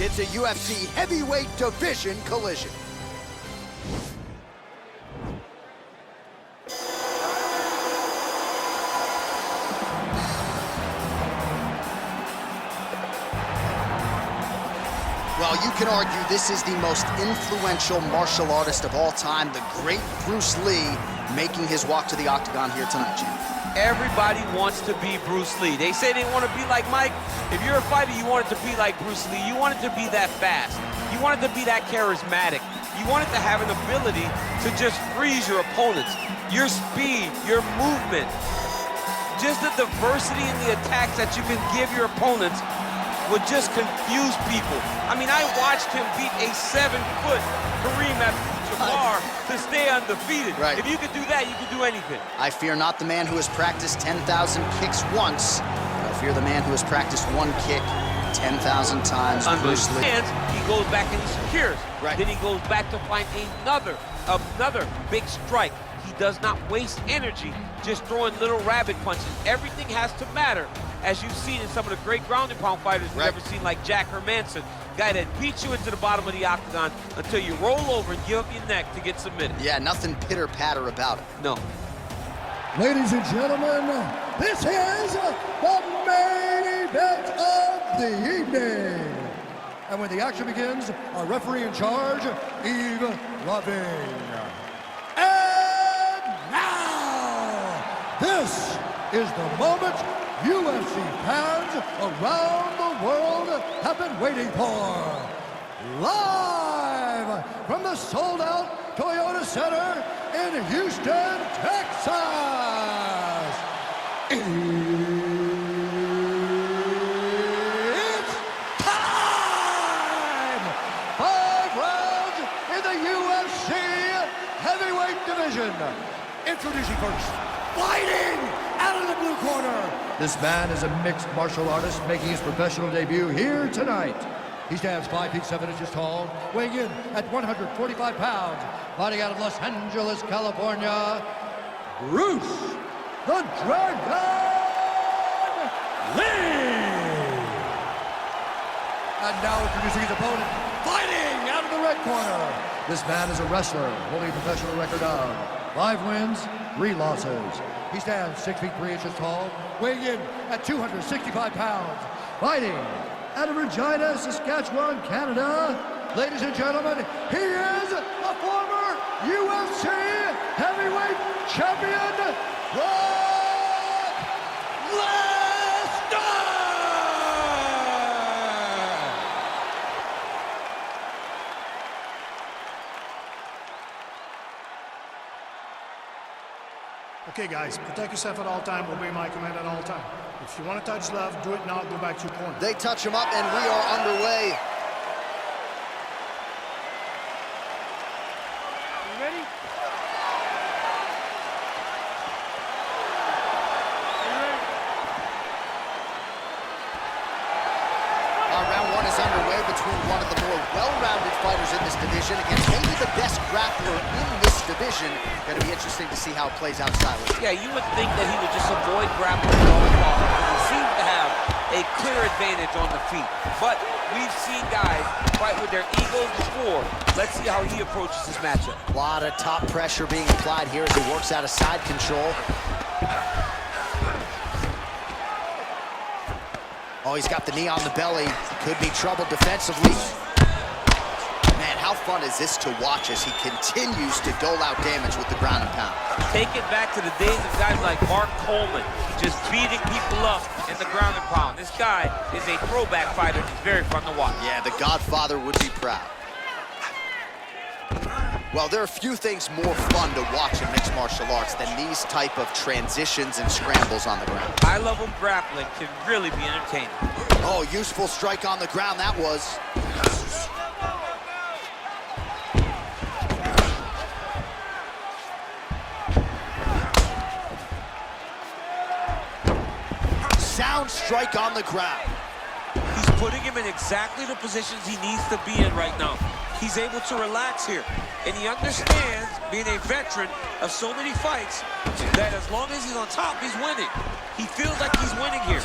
it's a UFC heavyweight division collision. Well, you can argue this is the most influential martial artist of all time, the great Bruce Lee, making his walk to the octagon here tonight, champ. Everybody wants to be Bruce Lee. They say they want to be like Mike. If you're a fighter, you want it to be like Bruce Lee. You want it to be that fast. You want it to be that charismatic. You want it to have an ability to just freeze your opponents. Your speed, your movement, just the diversity in the attacks that you can give your opponents would just confuse people. I mean, I watched him beat a 7-foot Kareem Abdul-Jabbar to stay undefeated. Right. If you could do that, you could do anything. I fear not the man who has practiced 10,000 kicks once, but I fear the man who has practiced one kick 10,000 times. Bruce Lee. He goes back and he secures. Right. Then he goes back to find another big strike. He does not waste energy just throwing little rabbit punches. Everything has to matter, as you've seen in some of the great ground and pound fighters we've ever seen, like Jack Hermanson, guy that beats you into the bottom of the octagon until you roll over and give up your neck to get submitted. Yeah, nothing pitter-patter about it. No. Ladies and gentlemen, this is the main event of the evening. And when the action begins, our referee in charge, Yves Loving. And now, this is the moment UFC fans around the world have been waiting for. Live from the sold-out Toyota Center in Houston, Texas. It's time! 5 rounds in the UFC heavyweight division. Introducing first, fighting out of the blue corner. This man is a mixed martial artist making his professional debut here tonight. He stands 5 feet 7 inches tall, weighing in at 145 pounds, fighting out of Los Angeles, California, Bruce the Dragon Lee! And now introducing his opponent, fighting out of the red corner. This man is a wrestler, holding a professional record of 5 wins, 3 losses. He stands 6 feet 3 inches tall, weighing in at 265 pounds, fighting out of Regina, Saskatchewan, Canada. Ladies and gentlemen, he is a former UFC heavyweight champion, Brock Lesnar! Okay, guys, protect yourself at all time, obey my command at all time. If you want to touch love, do it now, go back to your corner. They touch him up, and we are underway. You ready? Round 1 is underway between one of the more well-rounded fighters in this division against maybe the best grappler in this division. Going to be interesting to see how it plays out stylistically. Yeah, you would think that he would just avoid grappling at all costs, because he seems to have a clear advantage on the feet. But we've seen guys fight with their egos before. Let's see how he approaches this matchup. A lot of top pressure being applied here as he works out of side control. Oh, he's got the knee on the belly. Could be trouble defensively. Man, how fun is this to watch as he continues to dole out damage with the ground and pound. Take it back to the days of guys like Mark Coleman, just beating people up in the ground and pound. This guy is a throwback fighter. He's very fun to watch. Yeah, the Godfather would be proud. Well, there are few things more fun to watch in mixed martial arts than these type of transitions and scrambles on the ground. High-level grappling can really be entertaining. Oh, useful strike on the ground, that was. Sound strike on the ground. He's putting him in exactly the positions he needs to be in right now. He's able to relax here, and he understands, being a veteran of so many fights, that as long as he's on top, he's winning. He feels like he's winning here.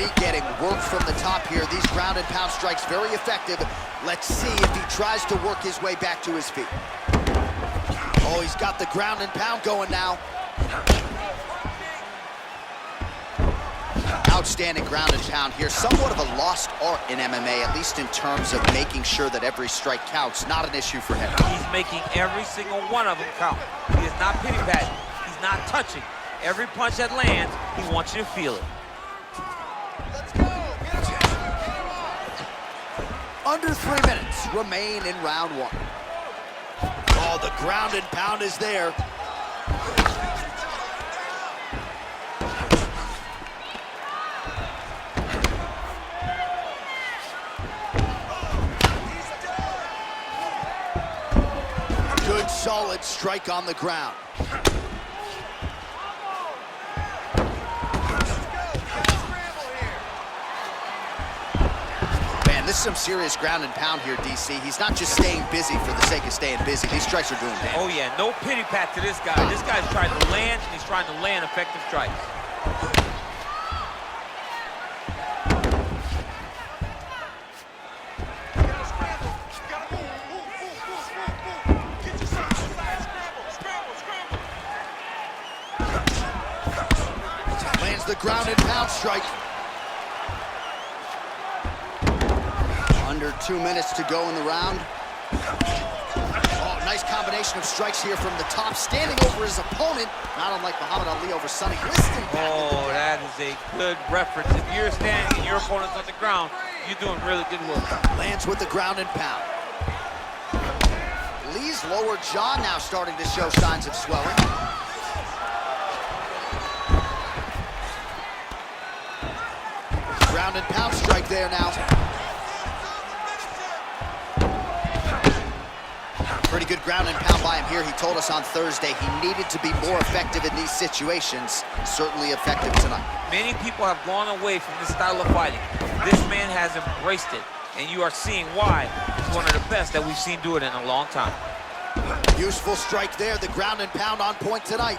Lee getting work from the top here. These ground and pound strikes very effective. Let's see if he tries to work his way back to his feet. Oh, he's got the ground and pound going now. Outstanding ground and pound here. Somewhat of a lost art in MMA, at least in terms of making sure that every strike counts. Not an issue for him. He's making every single one of them count. He is not pity-patting. He's not touching. Every punch that lands, he wants you to feel it. Let's go. Under 3 minutes remain in round one. Oh, the ground and pound is there. Good solid strike on the ground. Man, this is some serious ground and pound here, DC. He's not just staying busy for the sake of staying busy. These strikes are doing damage. Oh yeah, no pity pat to this guy. This guy's trying to land, and he's trying to land effective strikes. Lands the ground and pound strike. Under 2 minutes to go in the round. Oh, nice combination of strikes here from the top, standing over his opponent, not unlike Muhammad Ali over Sonny Liston. Oh, that is a good reference. If you're standing and your opponent's on the ground, you're doing really good work. Lands with the ground and pound. Lee's lower jaw now starting to show signs of swelling. Ground and pound strike there now. Pretty good ground and pound by him here. He told us on Thursday he needed to be more effective in these situations. Certainly effective tonight. Many people have gone away from this style of fighting. This man has embraced it, and you are seeing why he's one of the best that we've seen do it in a long time. Useful strike there. The ground and pound on point tonight.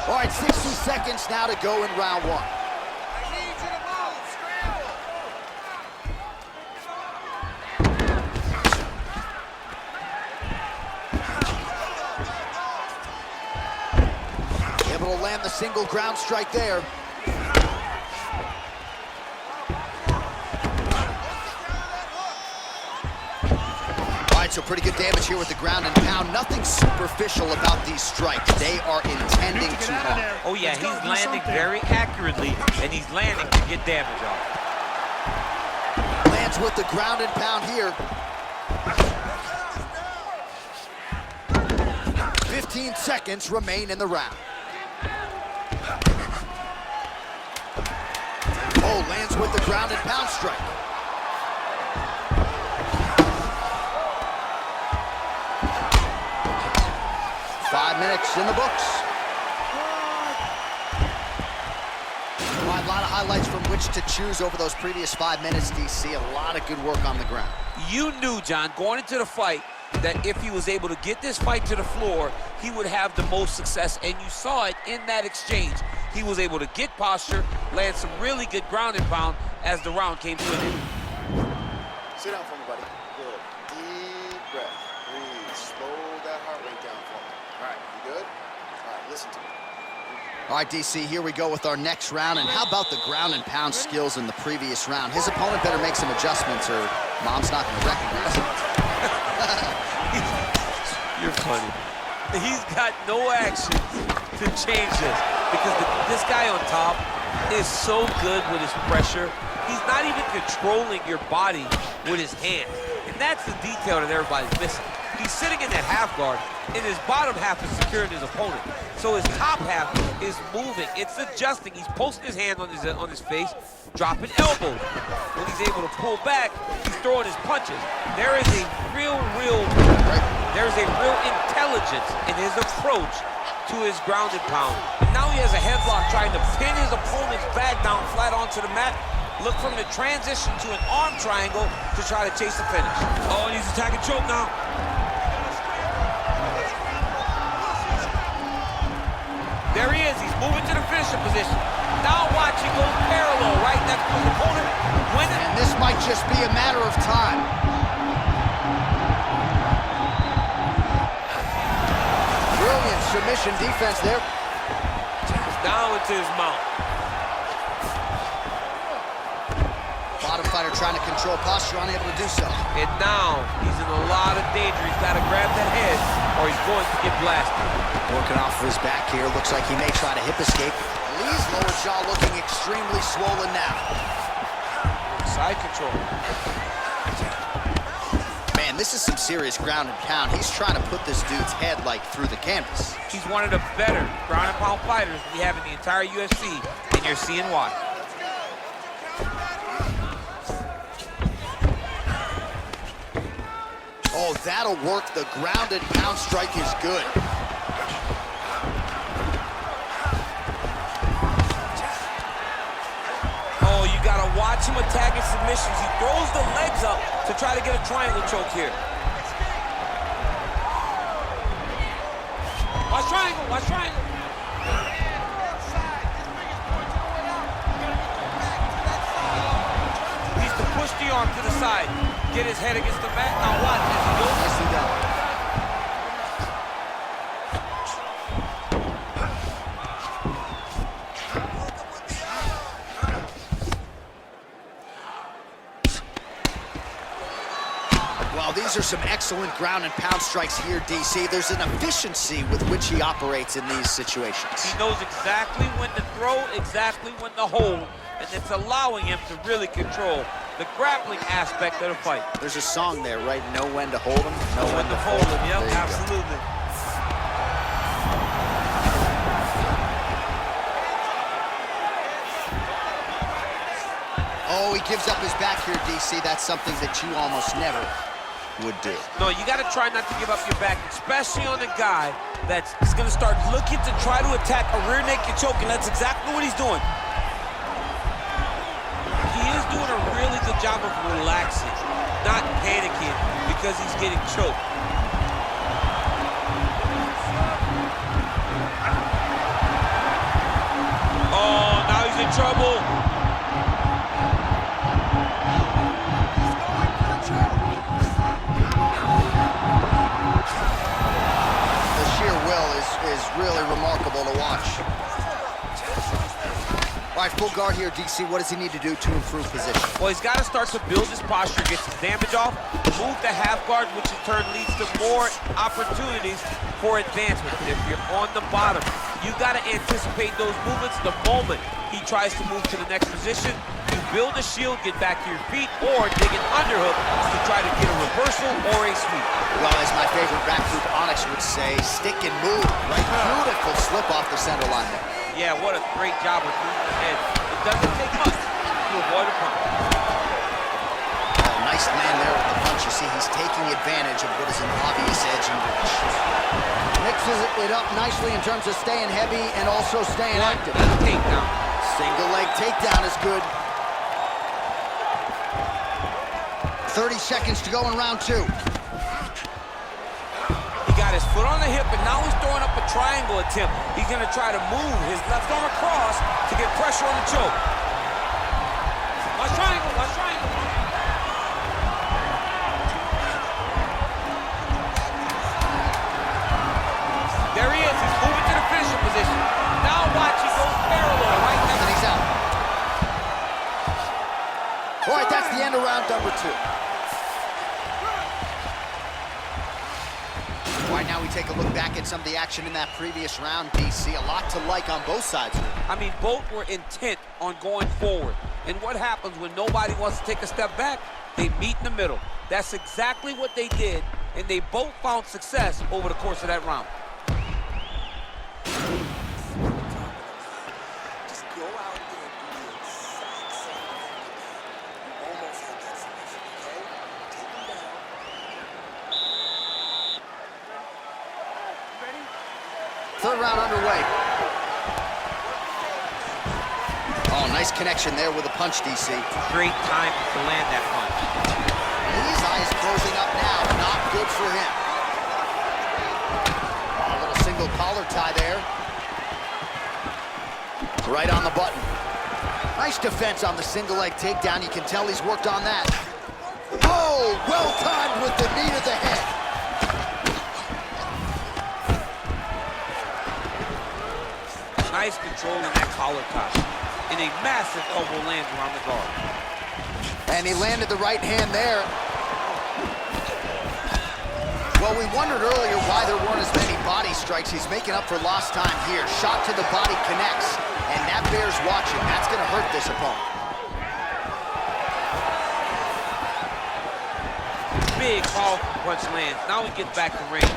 All right, 60 seconds now to go in round one. I need you to move. Scramble. Able to land the single ground strike there. So pretty good damage here with the ground and pound. Nothing superficial about these strikes. They are intending to harm. Oh yeah, he's landing very accurately, and he's landing to get damage off. Lands with the ground and pound here. 15 seconds remain in the round. Oh, lands with the ground and pound strike. Minutes in the books. All right, a lot of highlights from which to choose over those previous 5 minutes, DC. A lot of good work on the ground. You knew, John, going into the fight, that if he was able to get this fight to the floor, he would have the most success, and you saw it in that exchange. He was able to get posture, land some really good ground and pound as the round came to an end. Sit down for me, buddy. Good. Deep breath. Breathe. Slow that heart rate down for me. All right, you good? All right, listen to me. All right, DC, here we go with our next round. And how about the ground and pound skills in the previous round? His opponent better make some adjustments or Mom's not going to recognize him. You're funny. He's got no actions to change this because this guy on top is so good with his pressure. He's not even controlling your body with his hands. And that's the detail that everybody's missing. He's sitting in that half guard, and his bottom half is securing his opponent. So his top half is moving. It's adjusting. He's posting his hand on his face, dropping elbows. When he's able to pull back, he's throwing his punches. There is a real intelligence in his approach to his ground and pound. And now he has a headlock trying to pin his opponent's back down flat onto the mat. Look from the transition to an arm triangle to try to chase the finish. Oh, and he's attacking choke now. Russian defense there. Down into his mount. Bottom fighter trying to control posture, unable to do so. And now he's in a lot of danger. He's got to grab that head or he's going to get blasted. Working off of his back here. Looks like he may try to hip escape. Lee's lower jaw looking extremely swollen now. Side control. Man, this is some serious ground and pound. He's trying to put this dude's head like through the canvas. He's one of the better ground and pound fighters we have in the entire UFC, and you're seeing why. Oh, that'll work. The ground and pound strike is good. Oh, you gotta watch him attacking submissions. He throws the legs up to try to get a triangle choke here. Watch triangle, watch triangle. Needs to push the arm to the side. Get his head against the mat. Now watch as he goes. Nicely done. Well, these are some excellent ground and pound strikes here, DC. There's an efficiency with which he operates in these situations. He knows exactly when to throw, exactly when to hold, and it's allowing him to really control the grappling aspect of the fight. There's a song there, right? Know when to hold him, know when to hold him. Yep, absolutely. Oh, he gives up his back here, DC. That's something that you almost never would do. No, you got to try not to give up your back, especially on a guy that's going to start looking to try to attack a rear naked choke, and that's exactly what he's doing. He is doing a really good job of relaxing, not panicking because he's getting choked. Oh, now he's in trouble. Is really remarkable to watch. All right, full guard here, DC. What does he need to do to improve position? Well, he's got to start to build his posture, get some damage off, move to half guard, which in turn leads to more opportunities for advancement. If you're on the bottom, you got to anticipate those movements the moment he tries to move to the next position. You build a shield, get back to your feet, or dig an underhook to try to get a reversal or a sweep. Well, as my favorite rap group Onyx would say, stick and move. Right, beautiful slip off the center line there. Yeah, what a great job with moving the head. It doesn't take much to avoid a punch. Oh, nice land there with the punch. You see, he's taking advantage of what is an obvious edge and reach. Mixes it up nicely in terms of staying heavy and also staying active. Takedown. Single leg takedown is good. 30 seconds to go in round two. He got his foot on the hip, and now he's throwing up a triangle attempt. He's going to try to move his left arm across to get pressure on the choke. Watch triangle, watch triangle. There he is. He's moving to the finishing position. Now watch, he goes parallel right now. And he's out. All right, that's the end of round number two. All right, now we take a look back at some of the action in that previous round, DC. A lot to like on both sides. I mean, both were intent on going forward. And what happens when nobody wants to take a step back? They meet in the middle. That's exactly what they did, and they both found success over the course of that round. Just go out there and do the exact same thing. You almost had that submission, okay? Take him down. Third round underway. Oh, nice connection there with a punch, DC. Great time to land that punch. Lee's eyes closing up now. Not good for him. A little single collar tie there. Right on the button. Nice defense on the single leg takedown. You can tell he's worked on that. Oh, well timed with the knee to the head. nice control in that collar tie. And a massive elbow lands around the guard. And he landed the right hand there. Well, we wondered earlier why there weren't as many body strikes. He's making up for lost time here. Shot to the body connects, and that bears watching. That's going to hurt this opponent. Big, powerful punch lands. Now he gets back to range.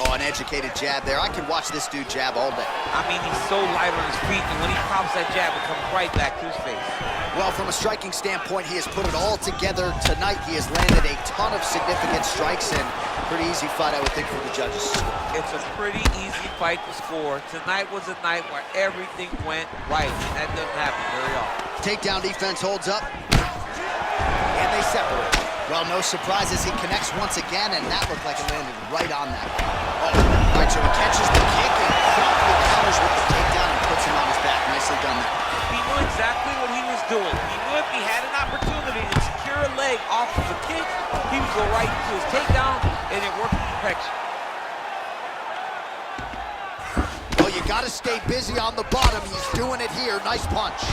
Oh, an educated jab there. I could watch this dude jab all day. I mean, he's so light on his feet, and when he pops that jab, it comes right back to his face. Well, from a striking standpoint, he has put it all together tonight. He has landed a ton of significant strikes, and pretty easy fight, I would think, for the judges to score. It's a pretty easy fight to score. Tonight was a night where everything went right, and that doesn't happen very often. Takedown defense holds up, and they separate. Well, no surprises, he connects once again, and that looked like it landed right on that. Oh, all right, so he catches the kick and promptly counters with the takedown and puts him on his back. Nicely done there. He knew exactly what he was doing. He knew if he had an opportunity to secure a leg off of the kick, he would go right into his takedown, and it worked to perfection. Well, you got to stay busy on the bottom. He's doing it here. Nice punch.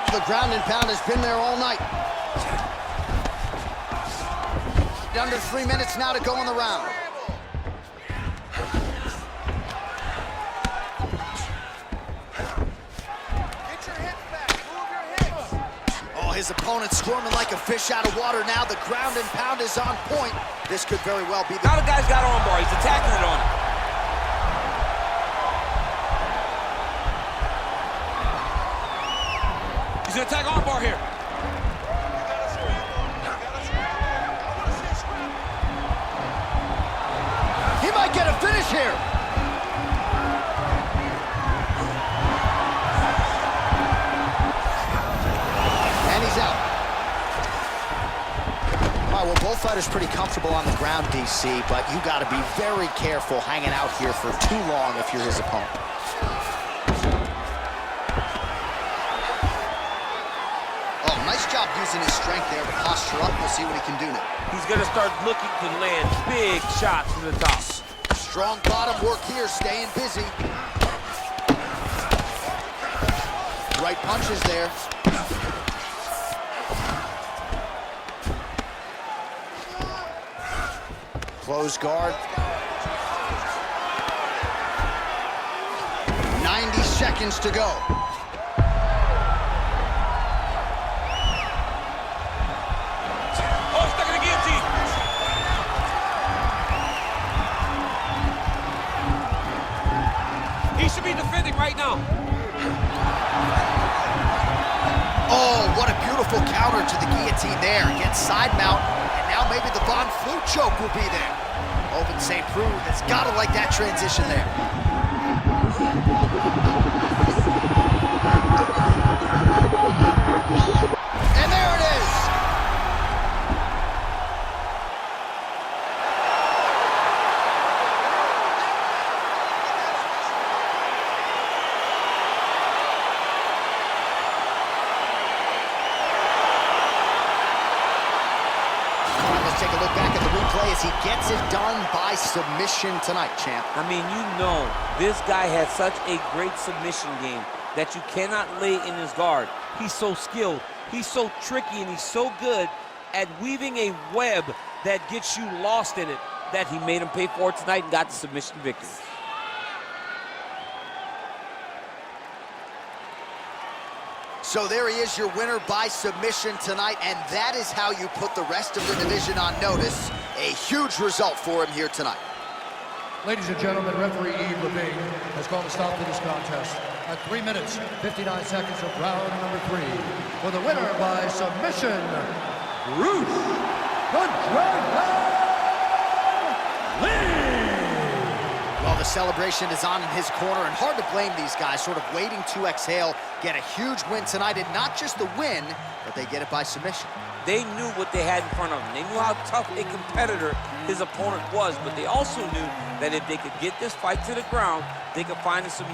The ground and pound has been there all night. Under 3 minutes now to go in the round. Oh, his opponent's squirming like a fish out of water now. The ground and pound is on point. This could very well be the... Now the guy's got armbar. He's attacking it on him. He's gonna attack armbar here. He might get a finish here. And he's out. All right, well, both fighters pretty comfortable on the ground, DC, but you got to be very careful hanging out here for too long if you're his opponent. Oh, nice job using his strength there to posture up. We'll see what he can do now. He's gonna start looking to land big shots from the top. Strong bottom work here, staying busy. Right punches there. Close guard. 90 seconds to go. Oh, stuck in the guillotine. He should be defending right now. Oh, what a beautiful counter to the guillotine there. Against side mount, and now maybe the Von Flue choke will be there. Open St. Preux has got to like that transition there. And there it is. Take a look back at the replay as he gets it done by submission tonight, champ. I mean, you know, this guy has such a great submission game that you cannot lay in his guard. He's so skilled, he's so tricky, and he's so good at weaving a web that gets you lost in it that he made him pay for it tonight and got the submission victory. So there he is, your winner by submission tonight, and that is how you put the rest of the division on notice. A huge result for him here tonight. Ladies and gentlemen, referee Yves Levine has called a stop to this contest at 3 minutes, 59 seconds of round number 3. For the winner by submission, Bruce the Dragon Lee! Well, the celebration is on in his corner, and hard to blame these guys, sort of waiting to exhale, get a huge win tonight, and not just the win, but they get it by submission. They knew what they had in front of them. They knew how tough a competitor his opponent was, but they also knew that if they could get this fight to the ground, they could find a submission.